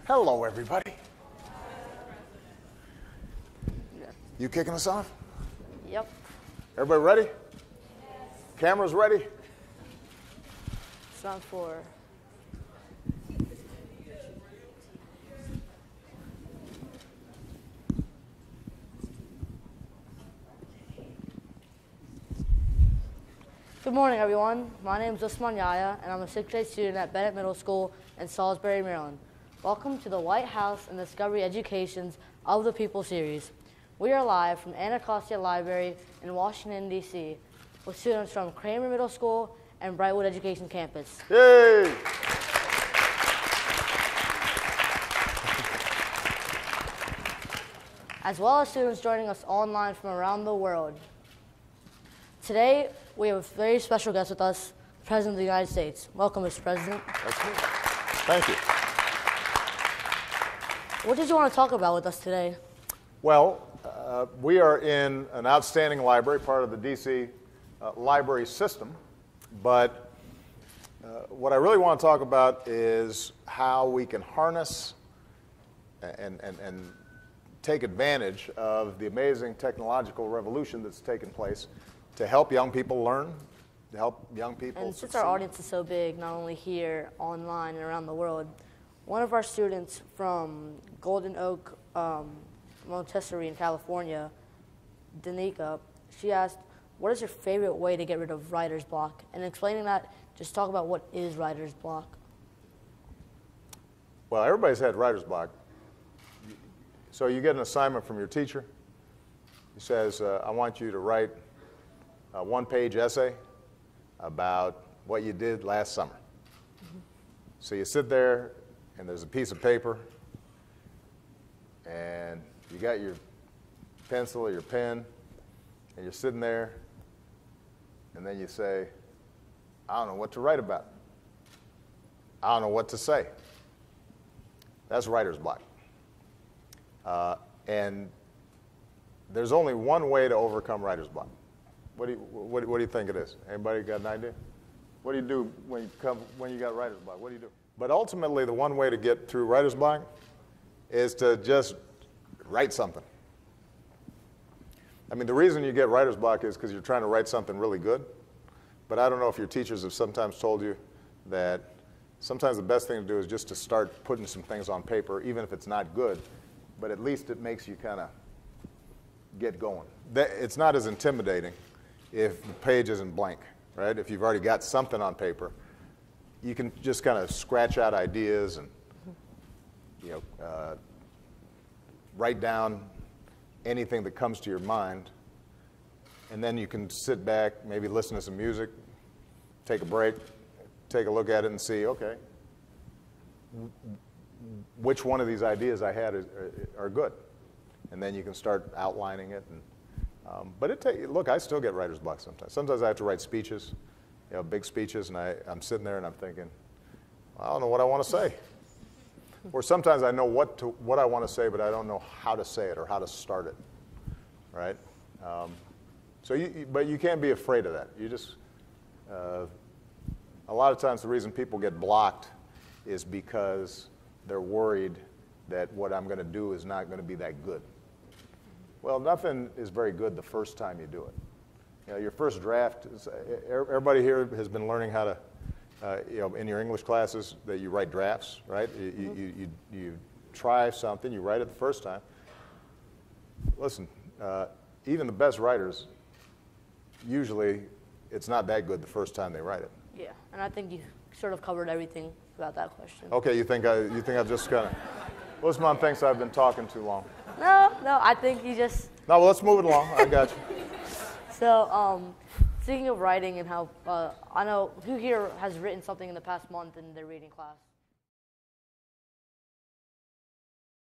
Hello, everybody. You kicking us off? Yep. Everybody ready? Yes. Cameras ready? Sound 4. Good morning, everyone. My name is Usman Yahya, and I'm a 6th grade student at Bennett Middle School in Salisbury, Maryland. Welcome to the White House and Discovery Education's Of the People series. We are live from Anacostia Library in Washington, D.C., with students from Kramer Middle School and Brightwood Education Campus. Yay! As well as students joining us online from around the world. Today, we have a very special guest with us, the President of the United States. Welcome, Mr. President. That's me. Thank you. What did you want to talk about with us today? Well, we are in an outstanding library, part of the DC library system, but what I really want to talk about is how we can harness and take advantage of the amazing technological revolution that's taken place to help young people learn, to help young people And since succeed. our audience is so big, not only here, online, and around the world, one of our students from Golden Oak Montessori in California, Danica, she asked, what is your favorite way to get rid of writer's block? And explaining that, just talk about what is writer's block. Well, everybody's had writer's block. So you get an assignment from your teacher. He says, I want you to write a one-page essay about what you did last summer. Mm-hmm. So you sit there, and there's a piece of paper, and you got your pencil or your pen, and you're sitting there, and then you say, I don't know what to write about. I don't know what to say. That's writer's block. And there's only one way to overcome writer's block. What do you think it is? Anybody got an idea? What do you do when you got writer's block? What do you do? But ultimately, the one way to get through writer's block is to just write something. I mean, the reason you get writer's block is because you're trying to write something really good. But I don't know if your teachers have sometimes told you that sometimes the best thing to do is just to start putting some things on paper, even if it's not good, but at least it makes you kind of get going. It's not as intimidating if the page isn't blank, right? If you've already got something on paper, you can just kind of scratch out ideas and write down anything that comes to your mind, and then you can sit back, maybe listen to some music, take a break, take a look at it and see, okay, which one of these ideas I had are good. And then you can start outlining it. But look, I still get writer's block sometimes. Sometimes I have to write speeches, big speeches, and I'm sitting there and I'm thinking, I don't know what I want to say. Or sometimes I know what I want to say, but I don't know how to say it or how to start it, right? But you can't be afraid of that. You just, a lot of times the reason people get blocked is because they're worried that what I'm going to do is not going to be that good. Well, nothing is very good the first time you do it. Your first draft, everybody here has been learning how to, in your English classes, that you write drafts, right? You try something, you write it the first time. Listen, even the best writers, usually it's not that good the first time they write it. Yeah, and I think you sort of covered everything about that question. Okay, you think I've just kind of, Usman thinks I've been talking too long. No, I think you just... No, well, let's move it along. I got you. So, speaking of writing and how, I know who here has written something in the past month in their reading class?